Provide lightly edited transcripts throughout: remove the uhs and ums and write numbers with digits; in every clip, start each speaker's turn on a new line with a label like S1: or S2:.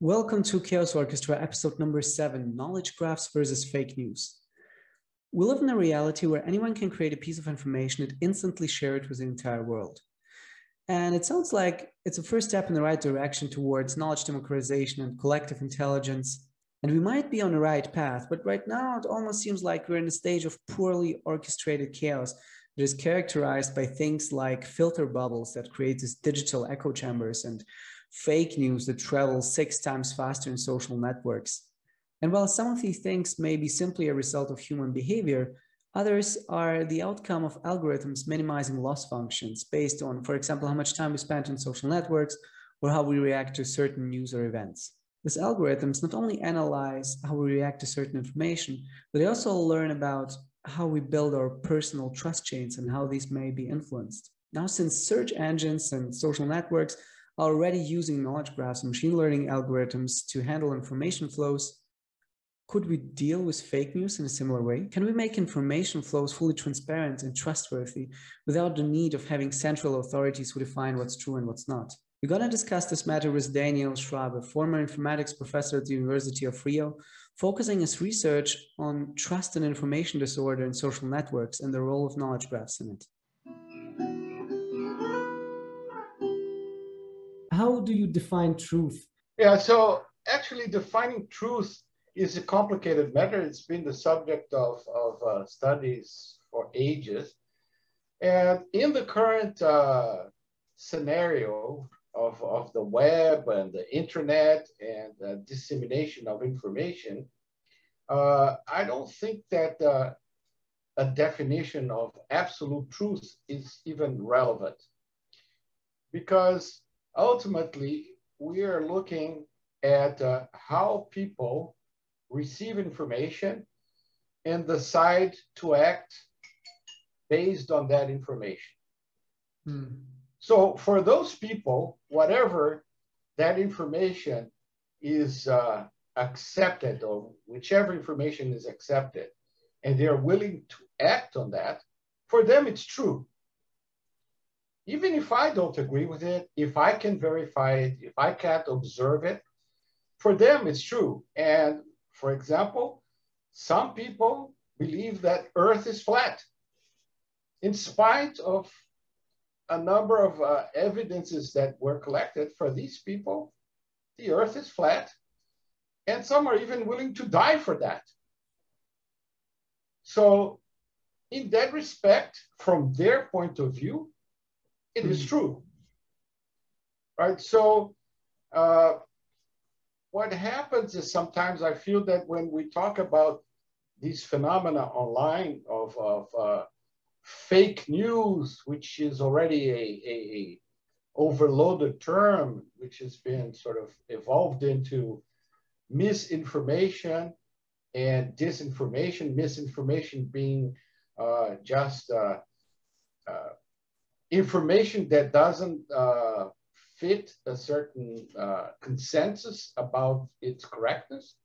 S1: Welcome to Chaos Orchestra, episode number 7, Knowledge Graphs versus Fake News. We live in a reality where anyone can create a piece of information and instantly share it with the entire world. And it sounds like it's a first step in the right direction towards knowledge democratization and collective intelligence. And we might be on the right path, but right now it almost seems like we're in a stage of poorly orchestrated chaos that is characterized by things like filter bubbles that create these digital echo chambers and fake news that travels 6 times faster in social networks. And while some of these things may be simply a result of human behavior, others are the outcome of algorithms minimizing loss functions based on, for example, how much time we spend on social networks or how we react to certain news or events. These algorithms not only analyze how we react to certain information, but they also learn about how we build our personal trust chains and how these may be influenced. Now, since search engines and social networks are already using knowledge graphs and machine learning algorithms to handle information flows, could we deal with fake news in a similar way? Can we make information flows fully transparent and trustworthy without the need of having central authorities who define what's true and what's not? We're going to discuss this matter with Daniel Schwabe, former informatics professor at the University of Rio, focusing his research on trust and information disorder in social networks and the role of knowledge graphs in it. How do you define truth?
S2: Yeah, so actually defining truth is a complicated matter. It's been the subject of studies for ages. And in the current scenario of the web and the internet and dissemination of information, I don't think that a definition of absolute truth is even relevant. Because ultimately, we are looking at how people receive information and decide to act based on that information. So for those people, whatever that information is accepted, or whichever information is accepted, and they're willing to act on that, for them it's true. Even if I don't agree with it, if I can verify it, if I can't observe it, for them it's true. And for example, some people believe that Earth is flat. In spite of a number of evidences that were collected for these people, the Earth is flat. And some are even willing to die for that. So in that respect, from their point of view, it is true, right? So what happens is sometimes I feel that when we talk about these phenomena online of fake news, which is already a overloaded term, which has been sort of evolved into misinformation and disinformation, misinformation being just information that doesn't fit a certain consensus about its correctness,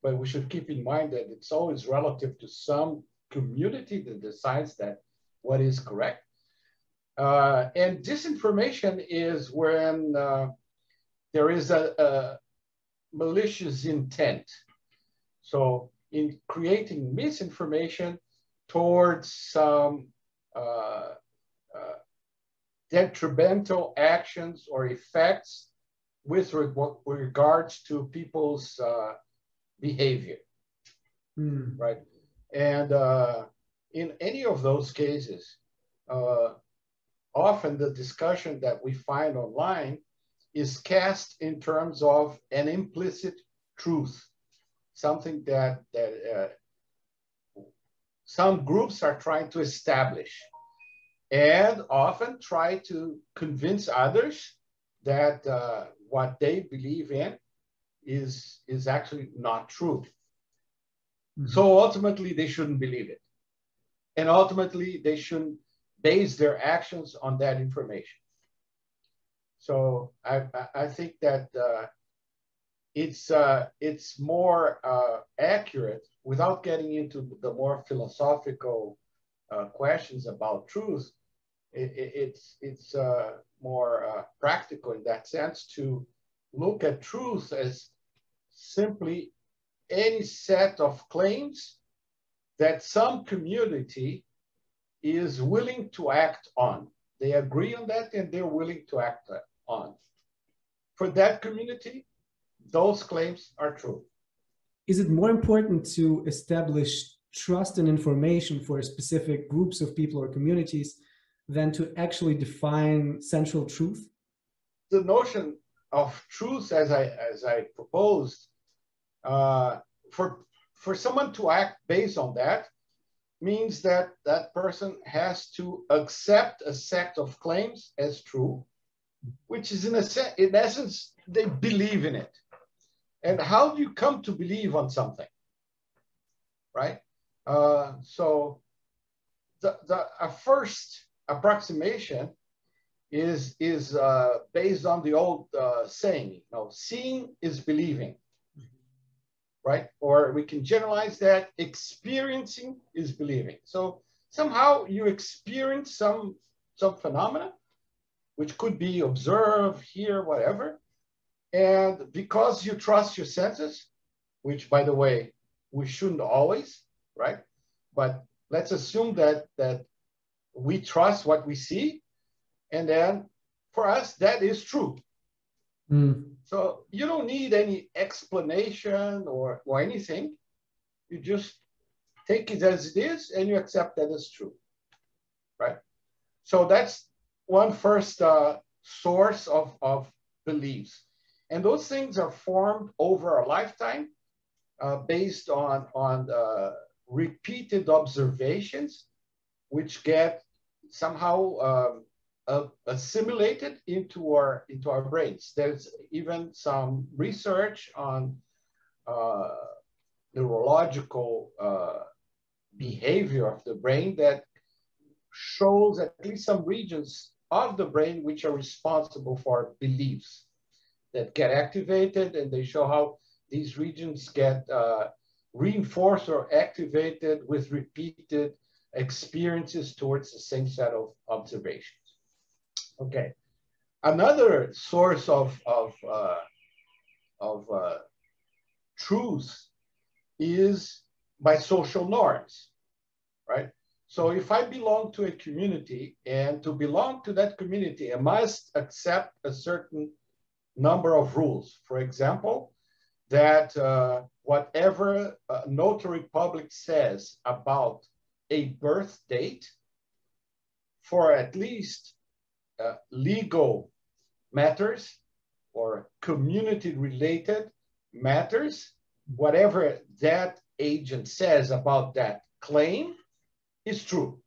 S2: but we should keep in mind that it's always relative to some community that decides that what is correct. And disinformation is when there is a malicious intent. So in creating misinformation towards some detrimental actions or effects with regards to people's behavior, right? And in any of those cases, often the discussion that we find online is cast in terms of an implicit truth, something that some groups are trying to establish, and often try to convince others that what they believe in is actually not true. So ultimately, they shouldn't believe it. And ultimately, they shouldn't base their actions on that information. So I think that it's more accurate, without getting into the more philosophical questions about truth. It's more practical in that sense to look at truth as simply any set of claims that some community is willing to act on. They agree on that and they're willing to act on. For that community, those claims are true.
S1: Is it more important to establish trust and information for specific groups of people or communities than to actually define central truth?
S2: The notion of truth, as I proposed, for someone to act based on that means that that person has to accept a set of claims as true, which is in essence, they believe in it. And how do you come to believe on something, right? So the first approximation is based on the old saying, seeing is believing, right? Or we can generalize that, experiencing is believing. So somehow you experience some phenomena, which could be observed, hear, whatever. And because you trust your senses, which, by the way, we shouldn't always, right? But let's assume that we trust what we see. And then for us, that is true. So you don't need any explanation or anything. You just take it as it is and you accept that it's true, right? So that's one first source of beliefs. And those things are formed over a lifetime based on repeated observations, which get somehow assimilated into our brains. There's even some research on neurological behavior of the brain that shows at least some regions of the brain which are responsible for beliefs that get activated, and they show how these regions get reinforced or activated with repeated experiences towards the same set of observations. Okay, another source of truth is by social norms, right? So if I belong to a community, and to belong to that community, I must accept a certain number of rules. For example, that whatever notary public says about a birth date for at least legal matters or community-related matters, whatever that agent says about that claim is true.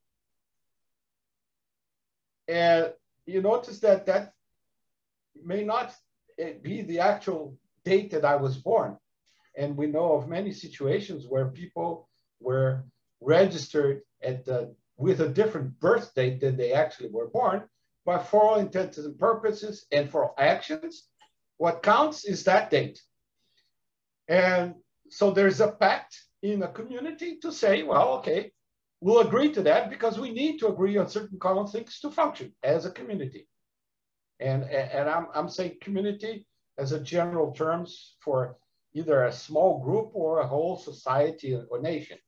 S2: And you notice that that may not be the actual date that I was born. And we know of many situations where people were registered with a different birth date than they actually were born. But for all intents and purposes and for actions, what counts is that date. And so there's a pact in a community to say, well, okay, we'll agree to that because we need to agree on certain common things to function as a community. And I'm saying community as a general terms for either a small group or a whole society or nation,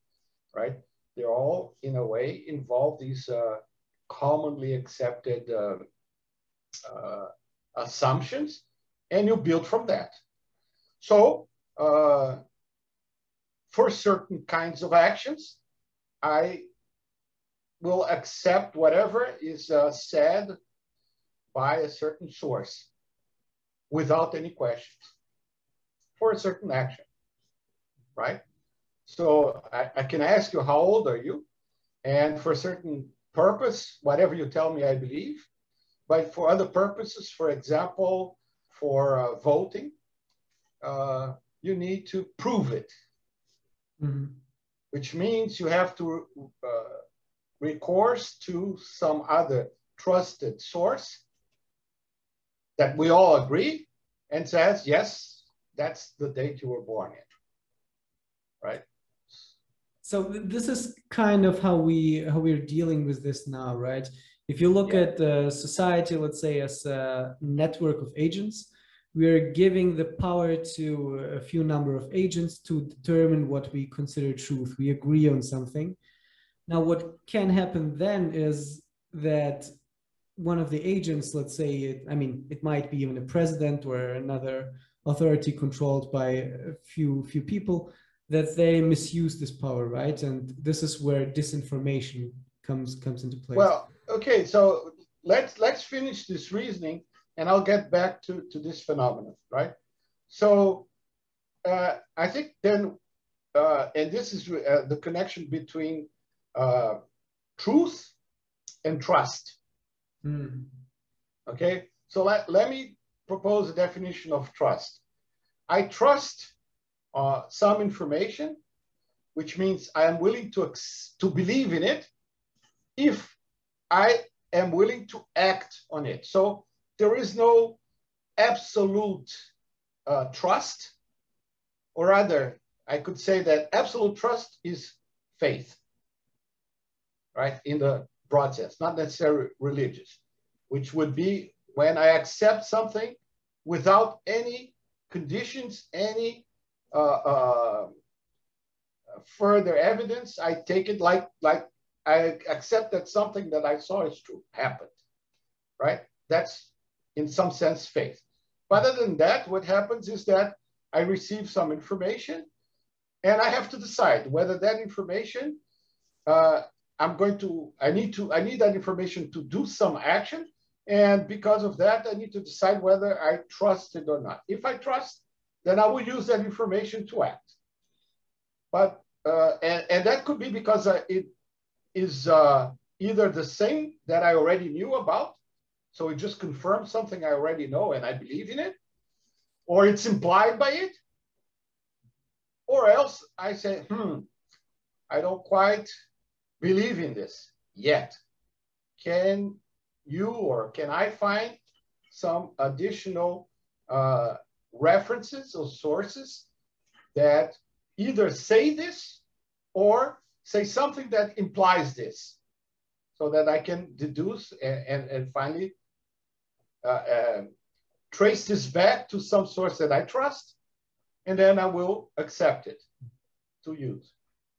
S2: right? They're all, in a way, involved these commonly accepted assumptions, and you build from that. So for certain kinds of actions, I will accept whatever is said by a certain source without any questions for a certain action, right? So I can ask you, how old are you? And for a certain purpose, whatever you tell me, I believe. But for other purposes, for example, for voting, you need to prove it, which means you have to recourse to some other trusted source that we all agree and says, yes, that's the date you were born in, right?
S1: So this is kind of how we're dealing with this now, right? If you look at society, let's say, as a network of agents, we are giving the power to a few number of agents to determine what we consider truth. We agree on something. Now, what can happen then is that one of the agents, let's say, it might be even a president or another authority controlled by a few people, that they misuse this power, right? And this is where disinformation comes into place.
S2: Well, okay, so let's finish this reasoning, and I'll get back to this phenomenon, right? So I think then, and this is the connection between truth and trust. Okay, so let me propose a definition of trust. I trust some information, which means I am willing to believe in it if I am willing to act on it. So there is no absolute trust, or rather, I could say that absolute trust is faith, right? In the broad sense, not necessarily religious, which would be when I accept something without any conditions, any further evidence. I take it like I accept that something that I saw is true, happened, right? That's in some sense faith. But other than that, what happens is that I receive some information and I have to decide whether that information, I need that information to do some action. And because of that, I need to decide whether I trust it or not. If I trust, then I will use that information to act. But, and that could be because it is either the same that I already knew about, so it just confirms something I already know and I believe in it, or it's implied by it, or else I say, I don't quite believe in this yet. Can you or can I find some additional references or sources that either say this or say something that implies this, so that I can deduce and finally trace this back to some source that I trust, and then I will accept it to use.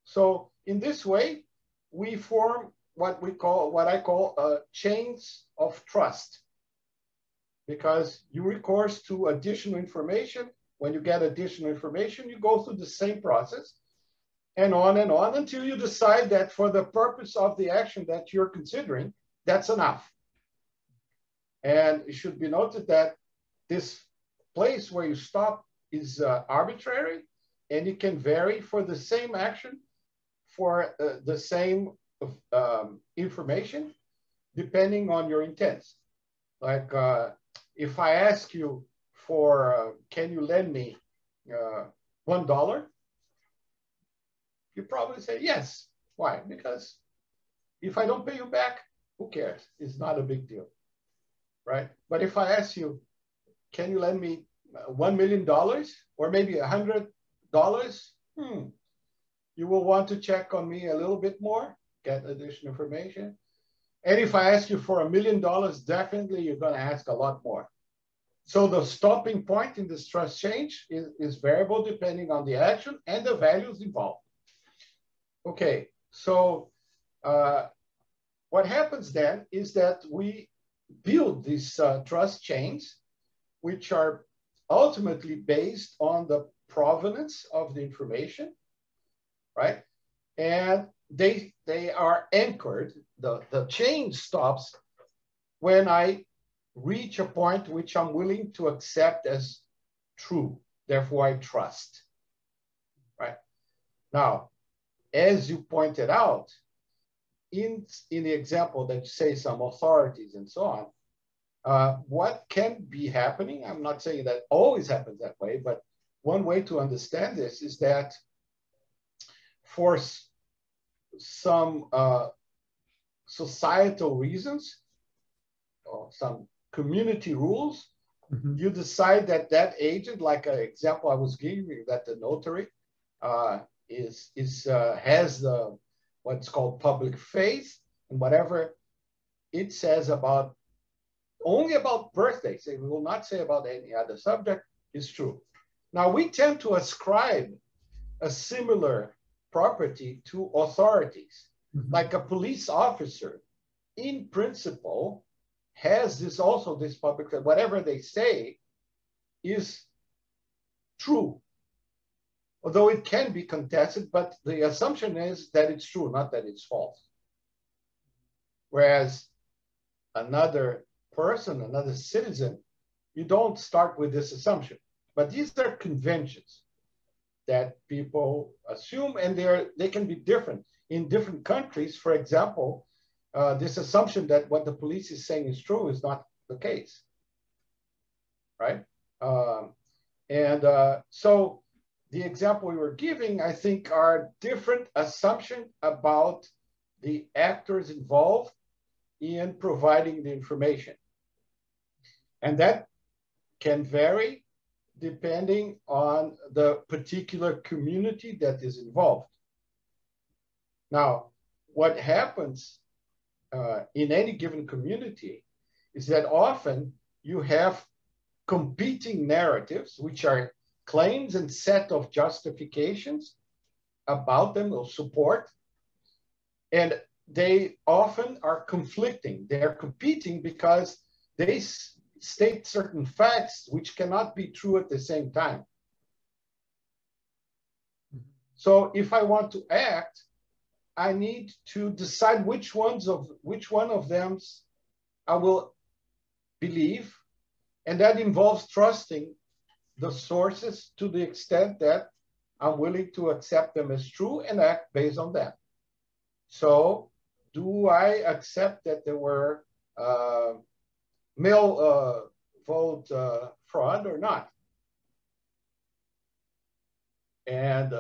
S2: So in this way, we form what I call chains of trust, because you recourse to additional information. When you get additional information, you go through the same process and on until you decide that for the purpose of the action that you're considering, that's enough. And it should be noted that this place where you stop is arbitrary, and it can vary for the same action, for the same information, depending on your intent. Like if I ask you for, can you lend me $1? You probably say yes. Why? Because if I don't pay you back, who cares? It's not a big deal, right? But if I ask you, can you lend me $1 million or maybe $100? You will want to check on me a little bit more, get additional information. And if I ask you for $1 million, definitely you're going to ask a lot more. So the stopping point in this trust change is variable depending on the action and the values involved. Okay, so what happens then is that we build these trust chains, which are ultimately based on the provenance of the information, right? And they are anchored. The chain stops when I reach a point which I'm willing to accept as true. Therefore, I trust, right? Now, as you pointed out, in the example that you say some authorities and so on, what can be happening, I'm not saying that always happens that way, but one way to understand this is that for some societal reasons or some community rules, you decide that that agent, like an example I was giving, that the notary has the what's called public faith, and whatever it says about only about birthdays, they will not say about any other subject, is true. Now, we tend to ascribe a similar property to authorities. Like a police officer, in principle, has this also this public, whatever they say is true. Although it can be contested, but the assumption is that it's true, not that it's false. Whereas another person, another citizen, you don't start with this assumption. But these are conventions that people assume, and they can be different. In different countries, for example, this assumption that what the police is saying is true is not the case, right? So the example we were giving, I think, are different assumptions about the actors involved in providing the information. And that can vary depending on the particular community that is involved. Now, what happens in any given community is that often you have competing narratives, which are claims and set of justifications about them or support, and they often are conflicting. They are competing because they state certain facts which cannot be true at the same time. So if I want to act, I need to decide which one of them I will believe, and that involves trusting the sources to the extent that I'm willing to accept them as true and act based on that. So do I accept that there were mail vote fraud or not? And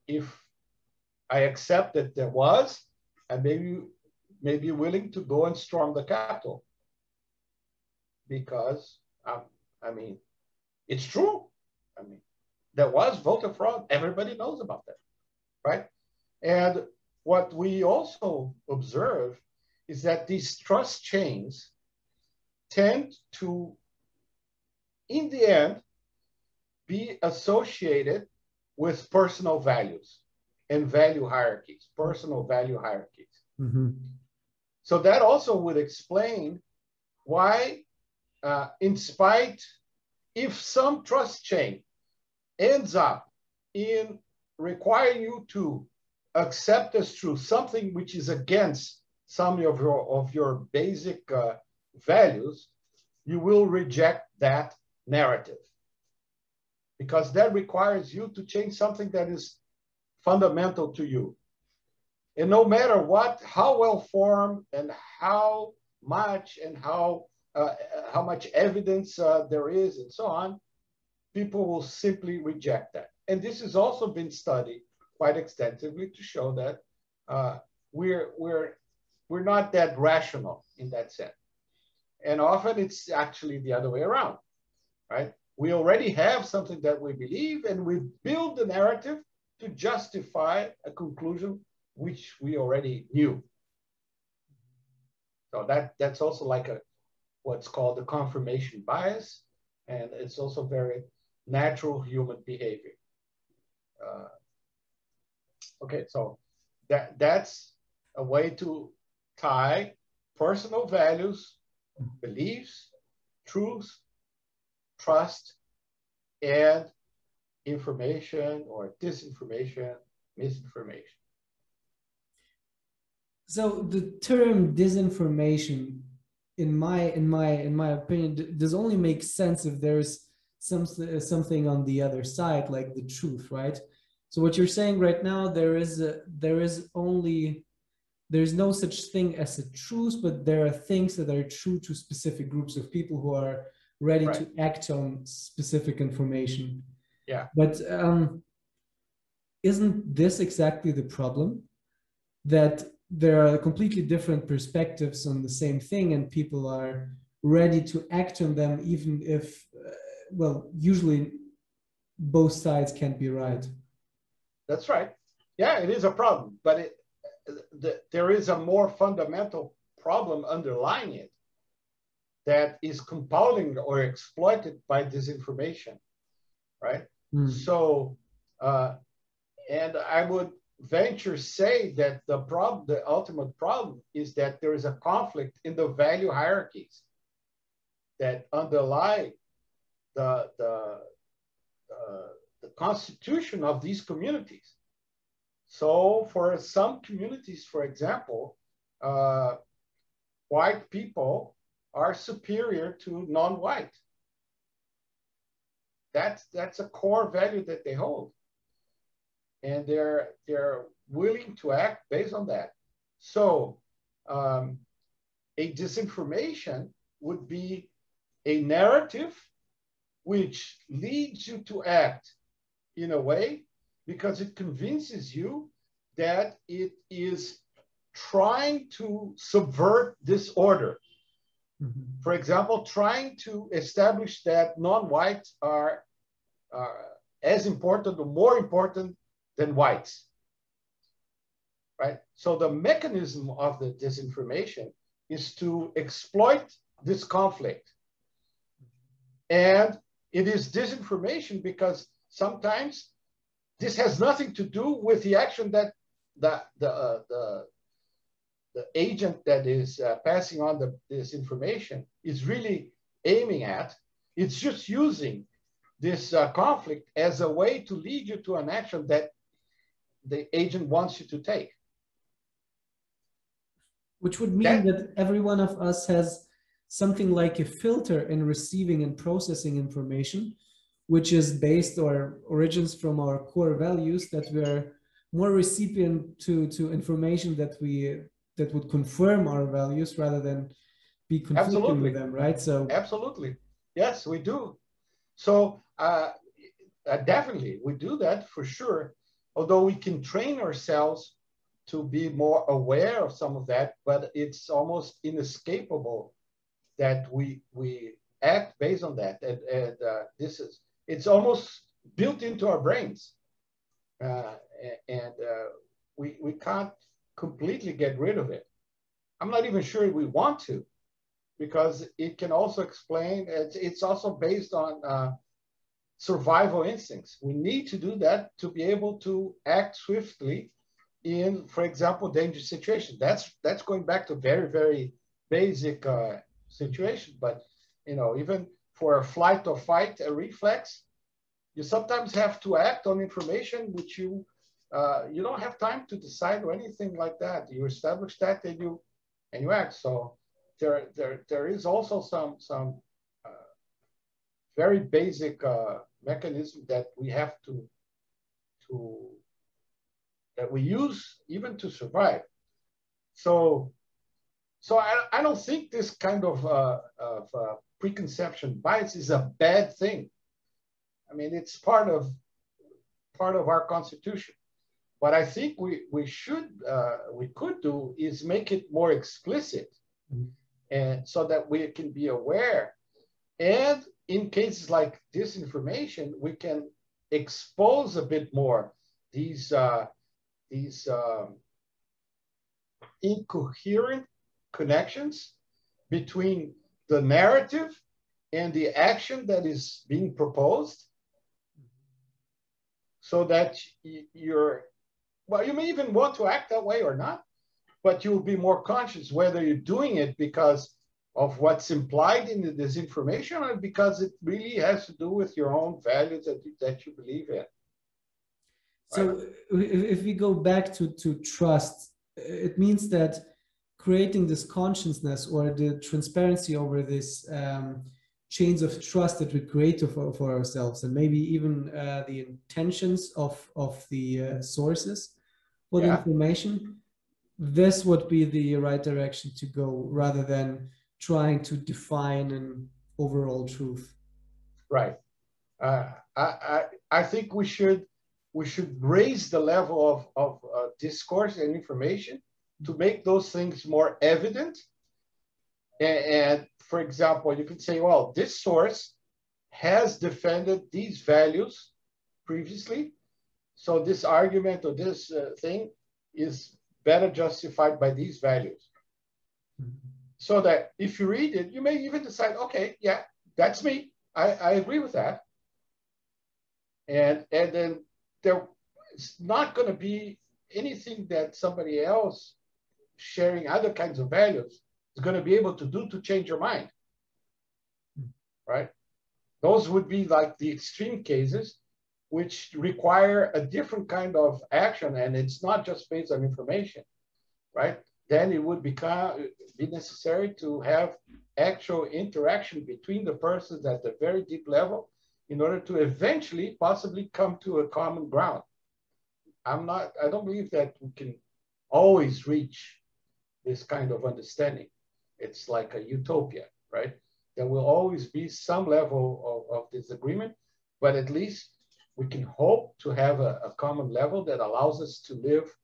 S2: if I accept that there was, I may be willing to go and storm the Capitol because, I mean, it's true. I mean, there was voter fraud. Everybody knows about that, right? And what we also observe is that these trust chains tend to, in the end, be associated with personal values and value hierarchies, personal value hierarchies.
S1: Mm-hmm.
S2: So that also would explain why, if some trust chain ends up in requiring you to accept as true something which is against some of your basic values, you will reject that narrative because that requires you to change something that is fundamental to you. And no matter what, how well formed and how much evidence there is and so on, people will simply reject that. And this has also been studied quite extensively to show that we're not that rational in that sense. And often it's actually the other way around, right? We already have something that we believe and we build the narrative to justify a conclusion which we already knew. So that's also like what's called the confirmation bias, and it's also very natural human behavior. Okay, so that's a way to tie personal values, beliefs, truth, trust, and information or disinformation, misinformation.
S1: So the term disinformation, in my opinion, does only make sense if there's something on the other side, like the truth, right? So what you're saying right now, there's no such thing as a truth, but there are things that are true to specific groups of people who are ready to act on specific information.
S2: Yeah.
S1: But isn't this exactly the problem? That there are completely different perspectives on the same thing and people are ready to act on them, even if, usually both sides can't be right.
S2: That's right. Yeah, it is a problem, but there is a more fundamental problem underlying it that is compounding or exploited by disinformation, right? So, and I would venture say that the problem, the ultimate problem, is that there is a conflict in the value hierarchies that underlie the constitution of these communities. So for some communities, for example, white people are superior to non-white. That's a core value that they hold. And they're willing to act based on that. So a disinformation would be a narrative which leads you to act in a way because it convinces you that it is trying to subvert this order. For example, trying to establish that non-whites are as important or more important than whites, right? So the mechanism of the disinformation is to exploit this conflict. And it is disinformation because sometimes this has nothing to do with the action that the agent that is passing on this information is really aiming at. It's just using this conflict as a way to lead you to an action that the agent wants you to take.
S1: Which would mean that every one of us has something like a filter in receiving and processing information, which is based or origins from our core values, that we're more recipient to information that would confirm our values rather than be conflicting with them, right? So
S2: absolutely, yes, we do. So definitely, we do that for sure. Although we can train ourselves to be more aware of some of that, but it's almost inescapable that we act based on that. And it's almost built into our brains. We can't completely get rid of it. I'm not even sure we want to, because it can also explain, it's also based on survival instincts. We need to do that to be able to act swiftly in, for example, dangerous situations. That's going back to very, very basic situation. But, you know, even for a flight or fight, a reflex, you sometimes have to act on information which you don't have time to decide or anything like that. You establish that and you act. So there is also some very basic mechanism that we have that we use even to survive. So I don't think this kind of preconception bias is a bad thing. I mean, it's part of our constitution. What I think we could do is make it more explicit, and so that we can be aware. And in cases like disinformation, we can expose a bit more these incoherent connections between the narrative and the action that is being proposed, so that you may even want to act that way or not, but you'll be more conscious whether you're doing it because of what's implied in the disinformation or because it really has to do with your own values that you believe in.
S1: So if we go back to trust, it means that creating this consciousness or the transparency over this chains of trust that we create for ourselves, and maybe even the intentions of the sources for the information, this would be the right direction to go rather than trying to define an overall truth.
S2: Right. I think we should raise the level of discourse and information to make those things more evident. And for example, you could say, well, this source has defended these values previously, so this argument or this thing is better justified by these values. So that if you read it, you may even decide, okay, yeah, that's me. I agree with that. And then there's not going to be anything that somebody else sharing other kinds of values is going to be able to do to change your mind, right? Those would be like the extreme cases, which require a different kind of action, and it's not just based on information, right? Then it would be necessary to have actual interaction between the persons at a very deep level in order to eventually possibly come to a common ground. I don't believe that we can always reach this kind of understanding. It's like a utopia, right? There will always be some level of disagreement, but at least we can hope to have a common level that allows us to live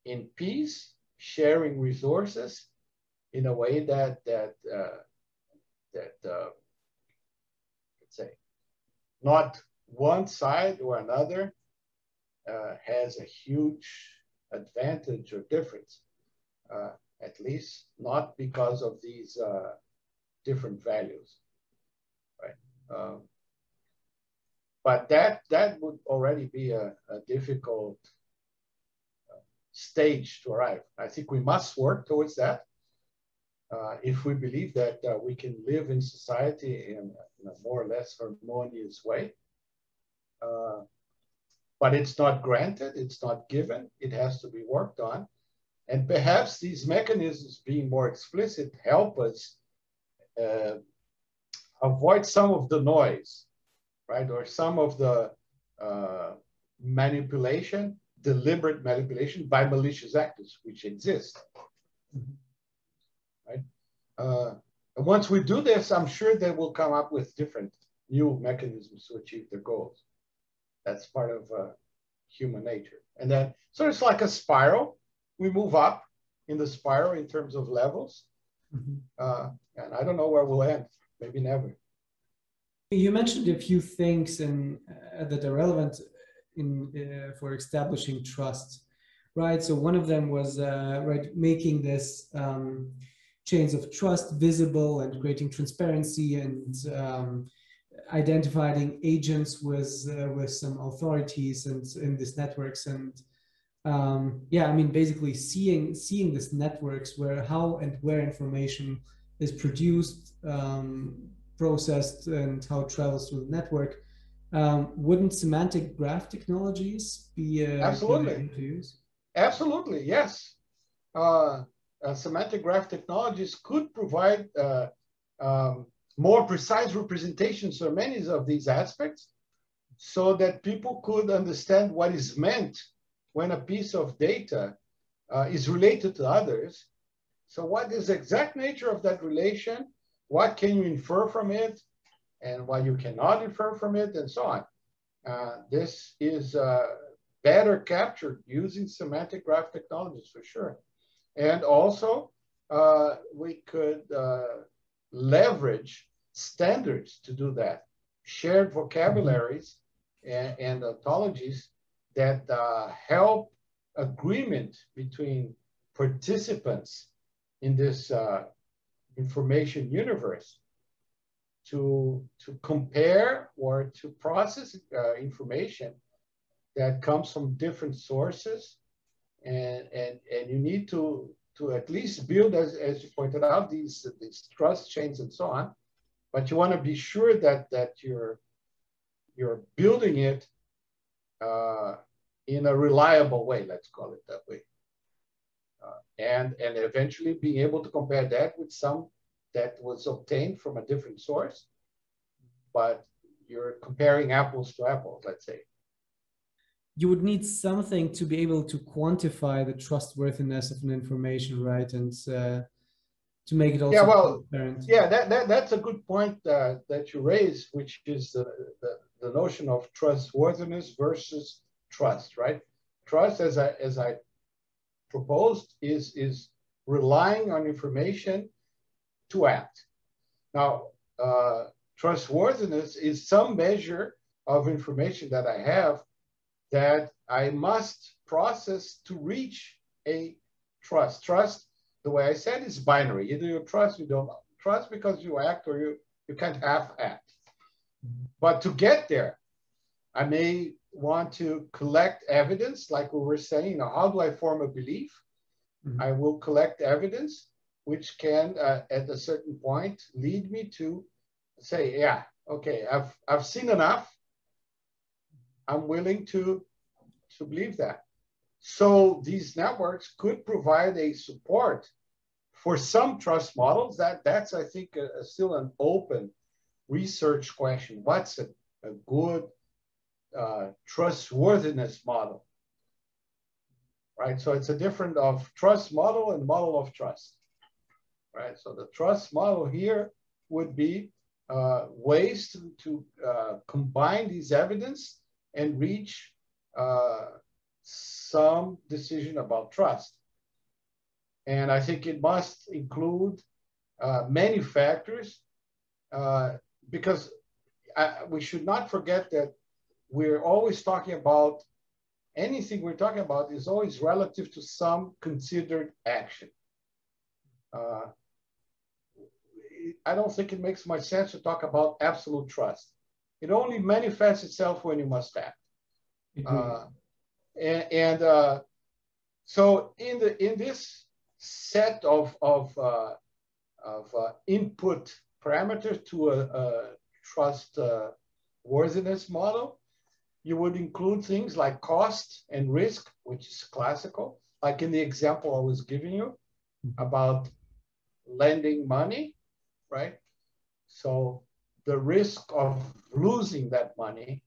S2: in peace, sharing resources in a way that let's say, not one side or another has a huge advantage or difference, at least not because of these different values, right? But that would already be a difficult stage to arrive. I think we must work towards that if we believe that we can live in society in a more or less harmonious way. But it's not granted, it's not given, it has to be worked on. And perhaps these mechanisms being more explicit help us avoid some of the noise, right? Or some of the manipulation, deliberate manipulation by malicious actors, which exist, right? And once we do this, I'm sure they will come up with different new mechanisms to achieve their goals. That's part of human nature. And then, so it's like a spiral. We move up in the spiral in terms of levels. And I don't know where we'll end, maybe never.
S1: You mentioned a few things that are relevant for establishing trust, right? So one of them was right, making this chains of trust visible and creating transparency and identifying agents with some authorities and in these networks. And yeah, I mean, basically seeing these networks where how and where information is produced, processed, and how it travels through the network. Wouldn't semantic graph technologies be
S2: Absolutely
S1: to use?
S2: Absolutely, yes. Semantic graph technologies could provide more precise representations of many of these aspects so that people could understand what is meant when a piece of data is related to others. So what is the exact nature of that relation? What can you infer from it? And what you cannot infer from it, and so on. This is better captured using semantic graph technologies for sure. And also, we could leverage standards to do that, shared vocabularies and ontologies that help agreement between participants in this information universe to compare or to process information that comes from different sources. And you need to at least build, as you pointed out, these trust chains and so on. But you want to be sure that you're building it in a reliable way, let's call it that way. And eventually being able to compare that with some that was obtained from a different source, but you're comparing apples to apples, let's say.
S1: You would need something to be able to quantify the trustworthiness of an information, right? And to make it also transparent.
S2: Yeah, that's a good point that you raised, which is the notion of trustworthiness versus trust, right? Trust, as I proposed, is relying on information to act. Now, trustworthiness is some measure of information that I have that I must process to reach a trust. Trust the way I said, is binary. Either you trust, you don't trust because you act, or you can't half act. But to get there, I may want to collect evidence, like we were saying. You know, how do I form a belief? I will collect evidence, which can, at a certain point, lead me to say, yeah, okay, I've seen enough. I'm willing to believe that. So these networks could provide a support for some trust models. That's I think, still an open research question. What's a good trustworthiness model? Right, so it's a different of trust model and model of trust. Right, so the trust model here would be ways to combine these evidence and reach some decision about trust. And I think it must include many factors, because we should not forget that we're always talking about, anything we're talking about is always relative to some considered action. I don't think it makes much sense to talk about absolute trust. It only manifests itself when you must act. So in this set of input parameters to a trustworthiness model, you would include things like cost and risk, which is classical, like in the example I was giving you about lending money, right? So the risk of losing that money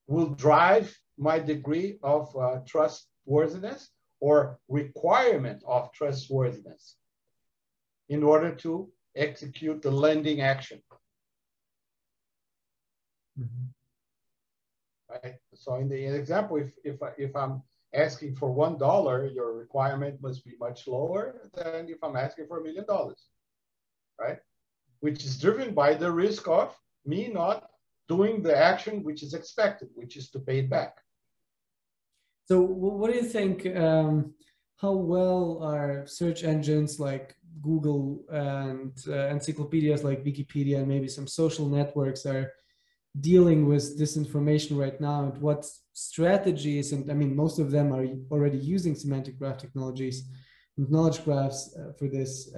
S2: will drive my degree of trustworthiness or requirement of trustworthiness in order to execute the lending action. Right? So in the example, if I'm asking for $1, your requirement must be much lower than if I'm asking for $1 million, right? Which is driven by the risk of me not doing the action which is expected, which is to pay it back.
S1: So what do you think, how well are search engines like Google and encyclopedias like Wikipedia and maybe some social networks are dealing with disinformation right now, and what strategies, and I mean, most of them are already using semantic graph technologies and knowledge graphs for this.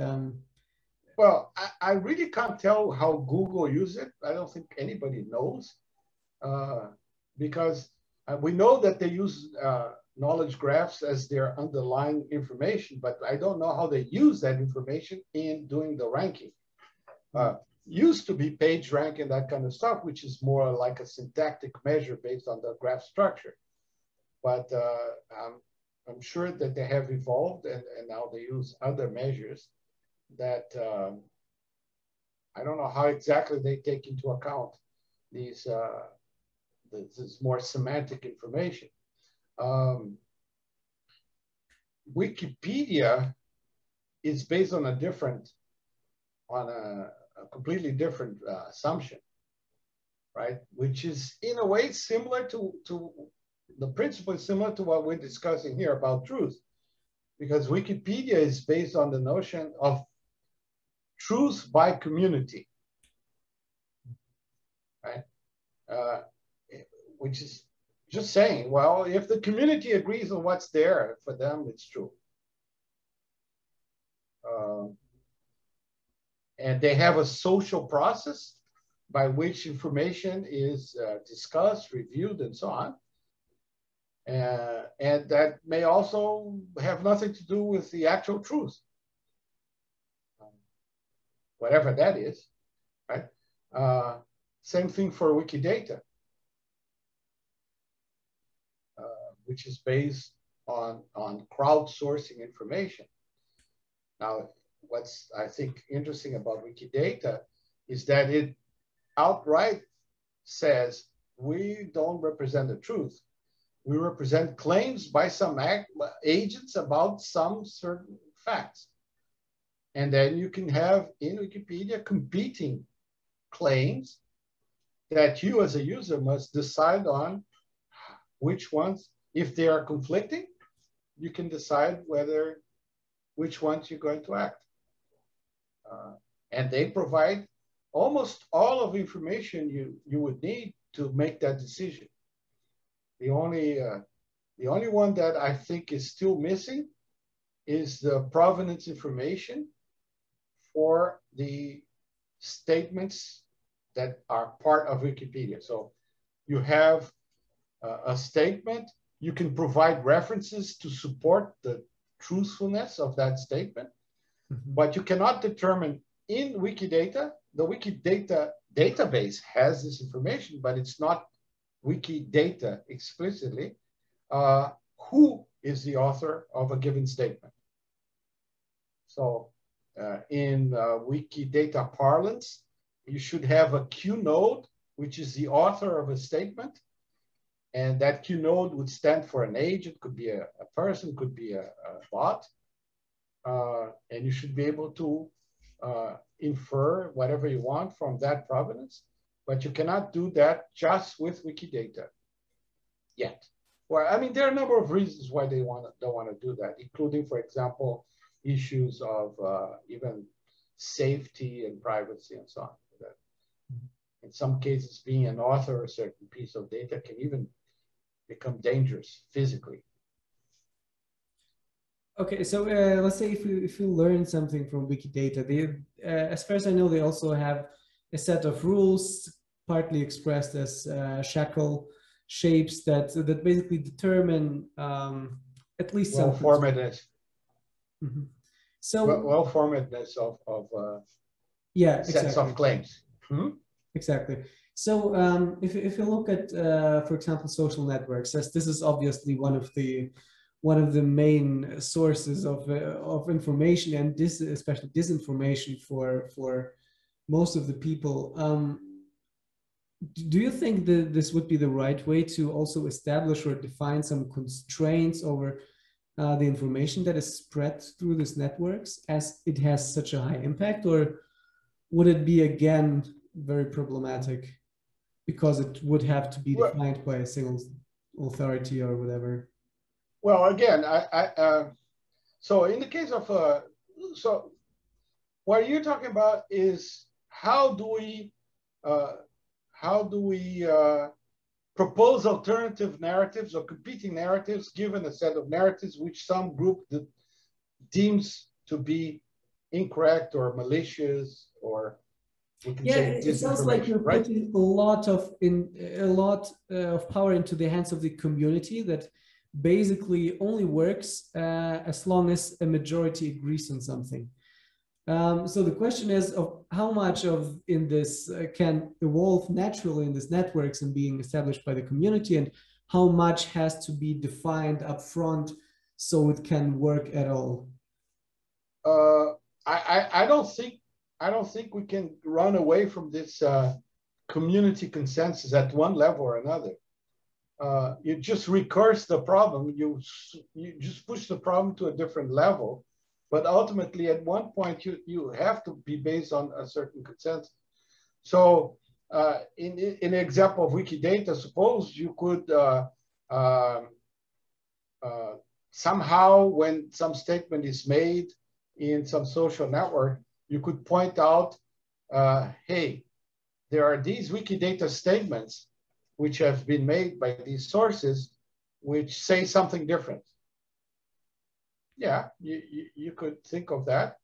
S2: Well, I really can't tell how Google uses it. I don't think anybody knows, because we know that they use knowledge graphs as their underlying information, but I don't know how they use that information in doing the ranking. Used to be page rank and that kind of stuff, which is more like a syntactic measure based on the graph structure. But I'm sure that they have evolved, and now they use other measures that I don't know how exactly they take into account these this more semantic information. Wikipedia is based on a completely different assumption, right? Which is in a way similar to the principle is similar to what we're discussing here about truth, because Wikipedia is based on the notion of truth by community, right? Which is just saying, well, if the community agrees on what's there, for them, it's true. And they have a social process by which information is discussed, reviewed, and so on. And that may also have nothing to do with the actual truth, whatever that is, right? Same thing for Wikidata, which is based on crowdsourcing information. Now, what's I think interesting about Wikidata is that it outright says we don't represent the truth. We represent claims by some agents about some certain facts. And then you can have in Wikipedia competing claims that you as a user must decide on which ones, if they are conflicting, you can decide whether which ones you're going to act. And they provide almost all of the information you would need to make that decision. The only one that I think is still missing is the provenance information for the statements that are part of Wikipedia. So you have a statement, you can provide references to support the truthfulness of that statement, but you cannot determine in Wikidata, the Wikidata database has this information, but it's not Wikidata explicitly, who is the author of a given statement. So in Wikidata parlance, you should have a Q node, which is the author of a statement. And that Q node would stand for an agent, could be a person, could be a bot. And you should be able to infer whatever you want from that provenance, but you cannot do that just with Wikidata yet. Well, I mean, there are a number of reasons why they don't want to do that, including, for example, issues of even safety and privacy and so on. In some cases, being an author of a certain piece of data can even become dangerous physically.
S1: Okay, so let's say if you learn something from Wikidata, as far as I know, they also have a set of rules, partly expressed as shackle shapes that basically determine at least some
S2: well-formatedness.
S1: Mm-hmm. So
S2: well-formatedness of
S1: yeah,
S2: sets
S1: exactly.
S2: of claims.
S1: Exactly. So if you look at, for example, social networks, as this is obviously one of the main sources of information, and this especially disinformation for most of the people. Do you think that this would be the right way to also establish or define some constraints over the information that is spread through these networks, as it has such a high impact, or would it be again very problematic because it would have to be defined by a single authority or whatever?
S2: Well, again, so in the case of so what you're talking about is how do we propose alternative narratives or competing narratives given a set of narratives which some group deems to be incorrect or malicious, or we can say
S1: it sounds like you're putting a lot of power into the hands of the community that basically only works as long as a majority agrees on something. So the question is of how much of in this can evolve naturally in these networks and being established by the community, and how much has to be defined up front so it can work at all.
S2: I don't think we can run away from this community consensus at one level or another. You just recurse the problem. You just push the problem to a different level. But ultimately, at one point, you have to be based on a certain consensus. So in an example of Wikidata, suppose you could somehow, when some statement is made in some social network, you could point out, hey, there are these Wikidata statements which have been made by these sources which say something different. Yeah, you could think of that.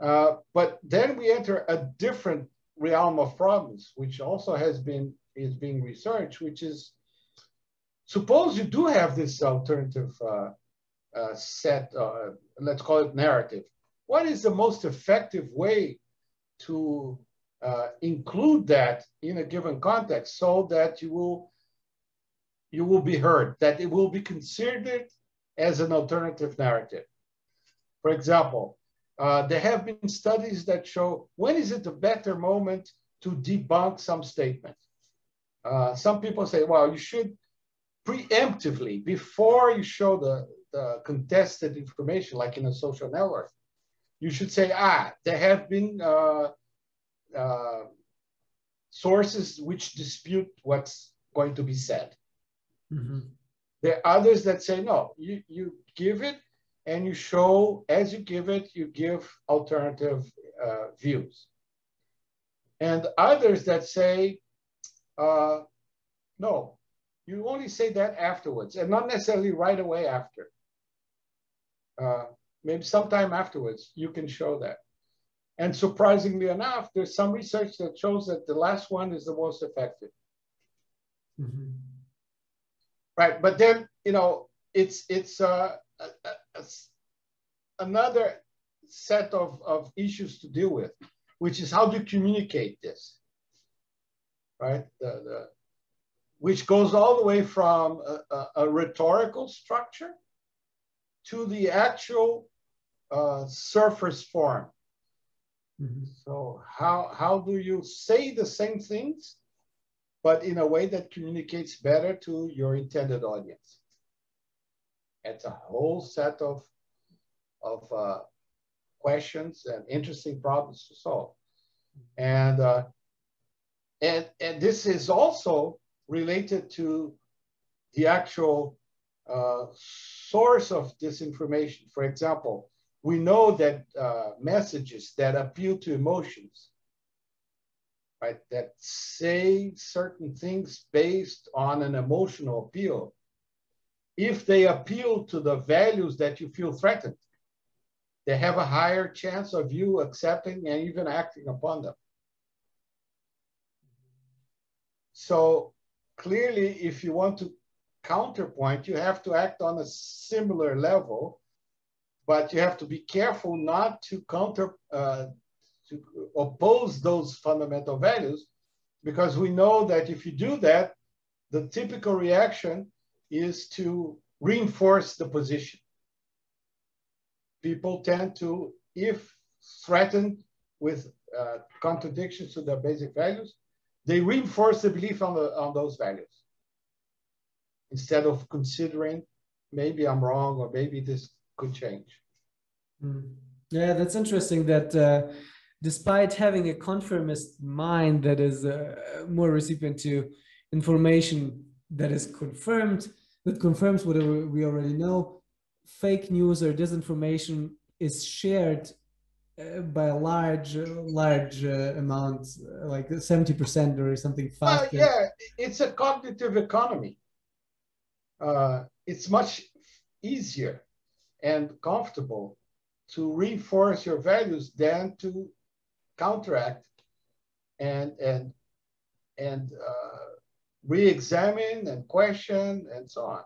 S2: But then we enter a different realm of problems, which also is being researched, which is, suppose you do have this alternative set, let's call it narrative. What is the most effective way to include that in a given context so that you will be heard, that it will be considered as an alternative narrative? For example, there have been studies that show when is it a better moment to debunk some statement. Some people say, well, you should preemptively, before you show the contested information, like in a social network, you should say, there have been sources which dispute what's going to be said. Mm-hmm. There are others that say, no, you give it, and you show, as you give it, you give alternative views. And others that say, no, you only say that afterwards, and not necessarily right away after. Maybe sometime afterwards, you can show that. And surprisingly enough, there's some research that shows that the last one is the most effective.
S1: Mm-hmm.
S2: Right, but then, you know, it's another set of issues to deal with, which is how do you communicate this, right? Which goes all the way from a rhetorical structure to the actual surface form. Mm-hmm. So how do you say the same things, but in a way that communicates better to your intended audience? It's a whole set of questions and interesting problems to solve. And this is also related to the actual source of disinformation. For example, we know that messages that appeal to emotions, right, that say certain things based on an emotional appeal, if they appeal to the values that you feel threatened, they have a higher chance of you accepting and even acting upon them. So clearly, if you want to counterpoint, you have to act on a similar level, but you have to be careful not to to oppose those fundamental values, because we know that if you do that, the typical reaction is to reinforce the position. People tend to, if threatened with contradictions to their basic values, they reinforce the belief on those values, instead of considering, maybe I'm wrong, or maybe this could change.
S1: Mm. Yeah, that's interesting that despite having a conformist mind that is more recipient to information that is confirmed, that confirms what we already know, fake news or disinformation is shared by a large amount, like 70% or something faster.
S2: Yeah, it's a cognitive economy. It's much easier and comfortable to reinforce your values than to counteract and re-examine and question and so on.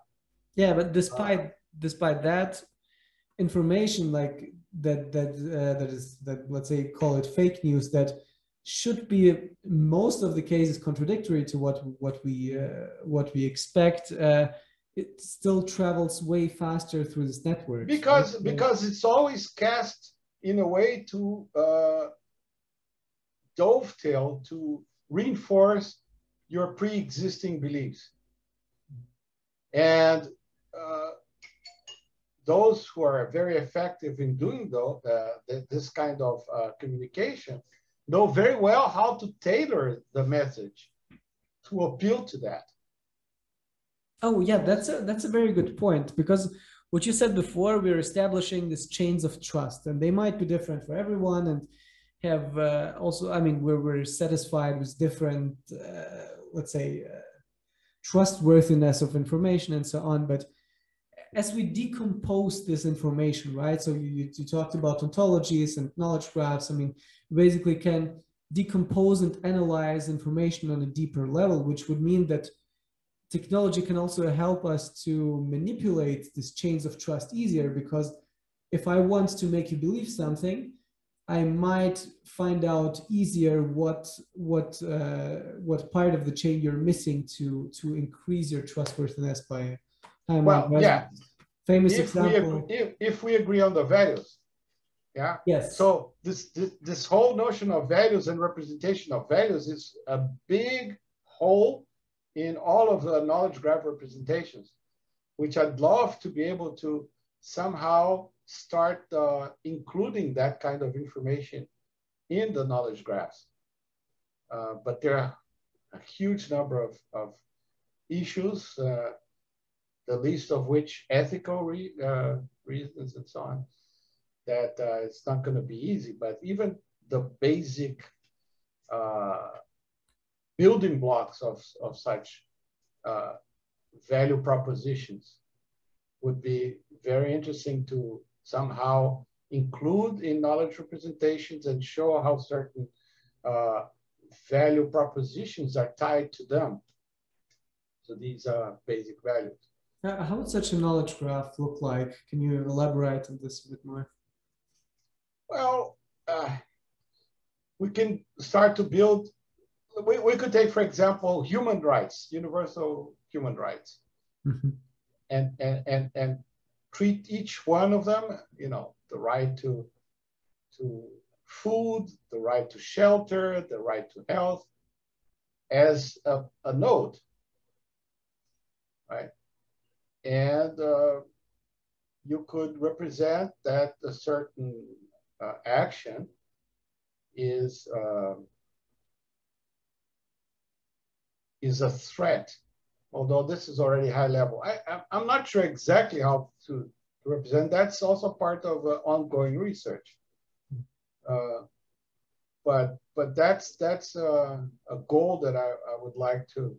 S1: Yeah, but despite that, information like that let's say call it fake news, that should be most of the cases contradictory to what we expect. It still travels way faster through this network
S2: because
S1: right?
S2: It's always cast in a way to dovetail, to reinforce your pre-existing beliefs. And those who are very effective in doing this kind of communication know very well how to tailor the message to appeal to that.
S1: Oh yeah, that's a very good point, because what you said before, we're establishing these chains of trust, and they might be different for everyone, and have also, I mean, we're satisfied with different, let's say, trustworthiness of information and so on. But as we decompose this information, right? So you talked about ontologies and knowledge graphs. I mean, basically can decompose and analyze information on a deeper level, which would mean that technology can also help us to manipulate these chains of trust easier, because if I want to make you believe something, I might find out easier what part of the chain you're missing to increase your trustworthiness by time.
S2: Well, yeah.
S1: Famous example.
S2: If we agree on the values, yeah.
S1: Yes.
S2: So this whole notion of values and representation of values is a big hole in all of the knowledge graph representations, which I'd love to be able to somehow start including that kind of information in the knowledge graphs. But there are a huge number of issues the least of which ethical reasons and so on, that it's not going to be easy. But even the basic building blocks of such value propositions would be very interesting to somehow include in knowledge representations and show how certain value propositions are tied to them. So these are basic values.
S1: How would such a knowledge graph look like? Can you elaborate on this a bit more?
S2: Well, we can start to build, we could take, for example, human rights, universal human rights, and treat each one of them, you know, the right to food, the right to shelter, the right to health, as a node, right? And you could represent that a certain action is a threat, although this is already high level. I'm not sure exactly how to represent. That's also part of ongoing research. But that's a goal that I would like to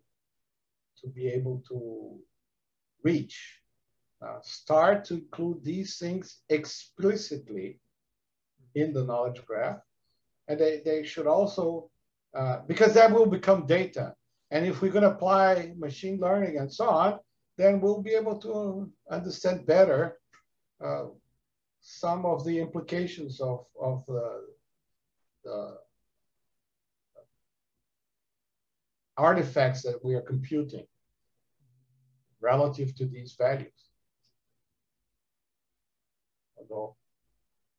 S2: be able to reach. Start to include these things explicitly in the knowledge graph. And they should also, because that will become data. And if we're going to apply machine learning and so on, then we'll be able to understand better some of the implications of the artifacts that we are computing relative to these values. Although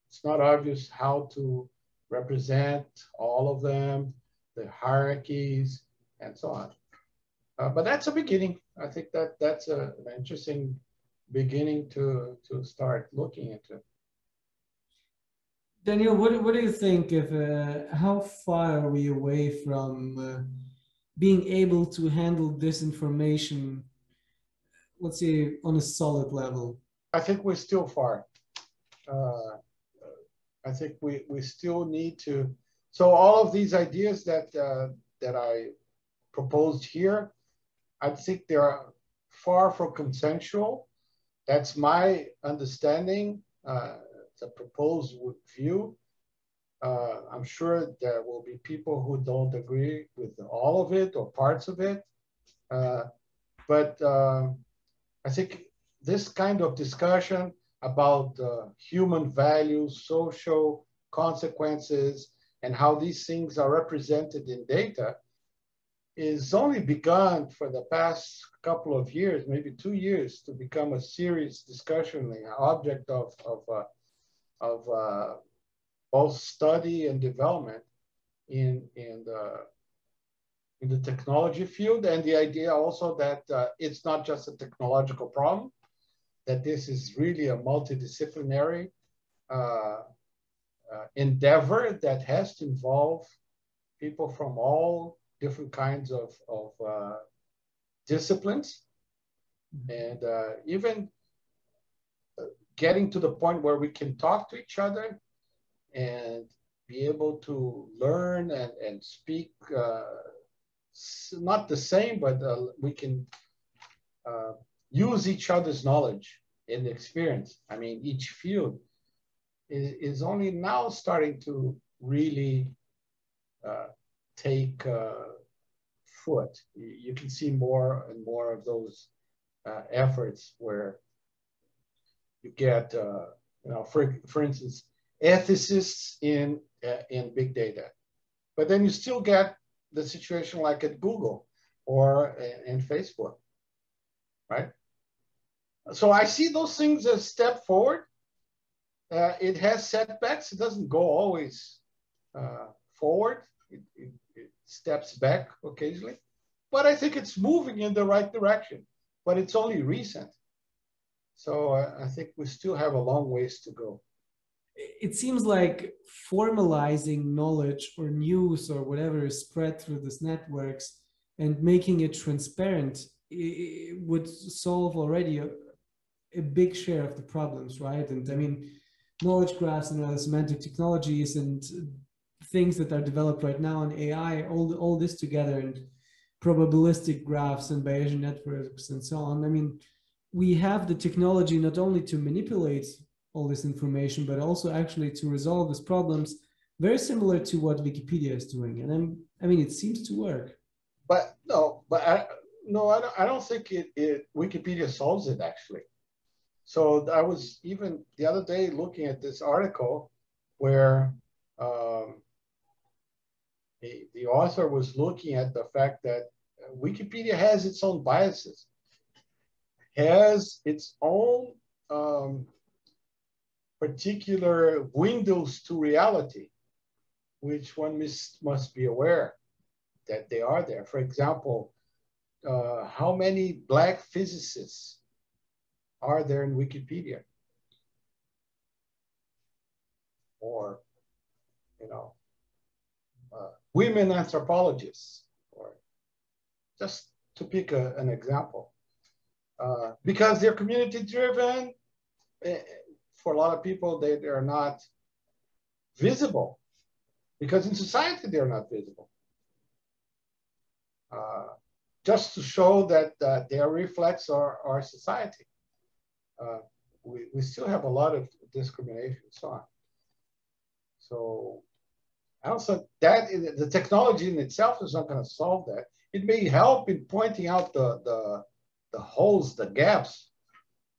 S2: it's not obvious how to represent all of them, the hierarchies, and so on. But that's a beginning. I think that's an interesting beginning to start looking into.
S1: Daniel, what do you think of how far are we away from being able to handle disinformation, let's say, on a solid level?
S2: I think we're still far. I think we still need to. So all of these ideas that I proposed here, I think they are far from consensual. That's my understanding. It's a proposed view. I'm sure there will be people who don't agree with all of it or parts of it. But I think this kind of discussion about human values, social consequences, and how these things are represented in data is only begun for the past couple of years, maybe 2 years, to become a serious discussion, an object of both study and development in the technology field. And the idea also that it's not just a technological problem, that this is really a multidisciplinary endeavor that has to involve people from all different kinds of disciplines, and even getting to the point where we can talk to each other and be able to learn and speak, not the same, but we can use each other's knowledge and experience. I mean, each field is only now starting to really take foot. You can see more and more of those efforts where you get, you know, for instance, ethicists in big data, but then you still get the situation like at Google or in Facebook, right? So I see those things as a step forward. It has setbacks. It doesn't go always forward. It steps back occasionally, but I think it's moving in the right direction, but it's only recent. So I think we still have a long ways to go.
S1: It seems like formalizing knowledge or news or whatever is spread through these networks and making it transparent it would solve already a big share of the problems, right? And I mean, knowledge graphs and other semantic technologies and things that are developed right now in AI, all this together, and probabilistic graphs and Bayesian networks and so on. I mean, we have the technology not only to manipulate all this information, but also actually to resolve these problems, very similar to what Wikipedia is doing. And I mean, it seems to work.
S2: But I don't think Wikipedia solves it actually. So I was even the other day looking at this article where the author was looking at the fact that Wikipedia has its own biases, has its own particular windows to reality, which one must be aware that they are there. For example, how many Black physicists are there in Wikipedia? Or, women anthropologists, or just to pick an example. Because they're community driven, for a lot of people, they are not visible. Because in society, they're not visible. Just to show that they reflects our society. We still have a lot of discrimination and so on. So I don't think that the technology in itself is not going to solve that. It may help in pointing out the holes, the gaps,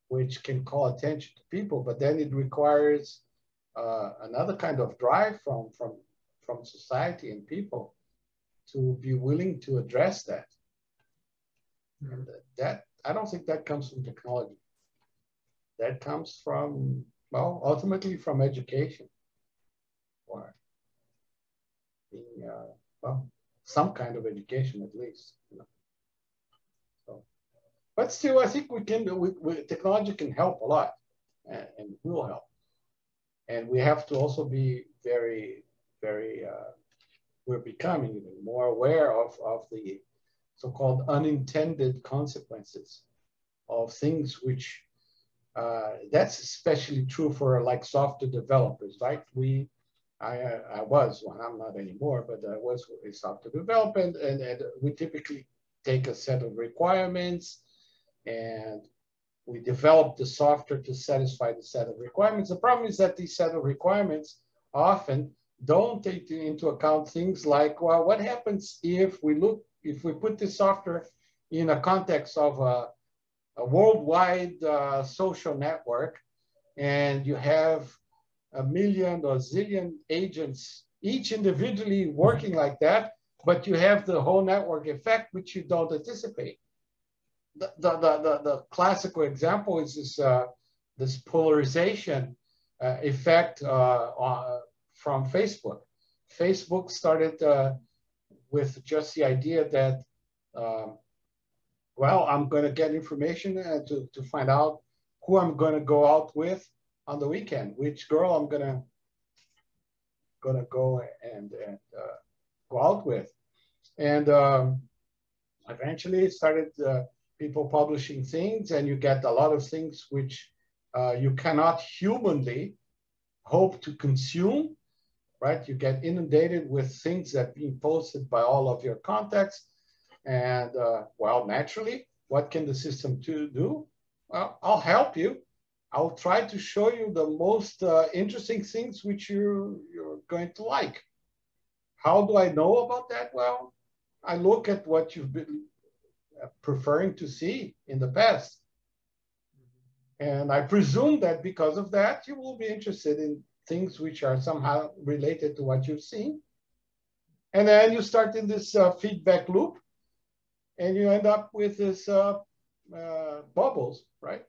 S2: which can call attention to people, but then it requires another kind of drive from society and people to be willing to address that. And that I don't think that comes from technology. That comes from, well, ultimately from education, or being, well, some kind of education at least. So, but still, I think technology can help a lot, and will help. And we have to also be very, very, we're becoming even more aware of the so-called unintended consequences of things which, that's especially true for like software developers, right? I was one, I'm not anymore, but I was a software developer, and we typically take a set of requirements and we develop the software to satisfy the set of requirements. The problem is that these set of requirements often don't take into account things like, well, what happens if we put this software in a context of a worldwide social network, and you have a million or zillion agents, each individually working like that, but you have the whole network effect, which you don't anticipate. The classical example is this polarization effect from Facebook. Facebook started with just the idea that, well, I'm going to get information to find out who I'm going to go out with on the weekend, which girl I'm going to go and go out with. And eventually it started people publishing things, and you get a lot of things which you cannot humanly hope to consume, right? You get inundated with things that are being posted by all of your contacts. And well, naturally, what can the system do? Well, I'll help you. I'll try to show you the most interesting things which you're going to like. How do I know about that? Well, I look at what you've been preferring to see in the past. And I presume that because of that, you will be interested in things which are somehow related to what you've seen. And then you start in this feedback loop, and you end up with this bubbles, right?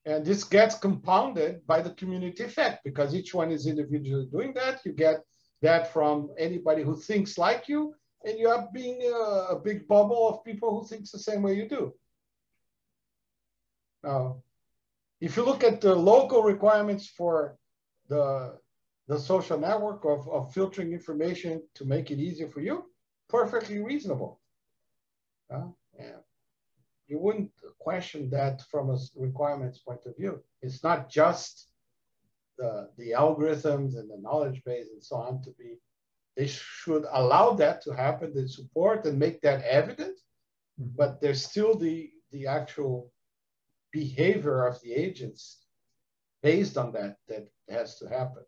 S2: And this gets compounded by the community effect, because each one is individually doing that. You get that from anybody who thinks like you, and you are being a big bubble of people who think the same way you do. Now, if you look at the local requirements for the social network of filtering information to make it easier for you, perfectly reasonable. Yeah. you wouldn't question that from a requirements point of view. It's not just the algorithms and the knowledge base and so on to be, they should allow that to happen, they support and make that evident, but there's still the actual behavior of the agents based on that has to happen.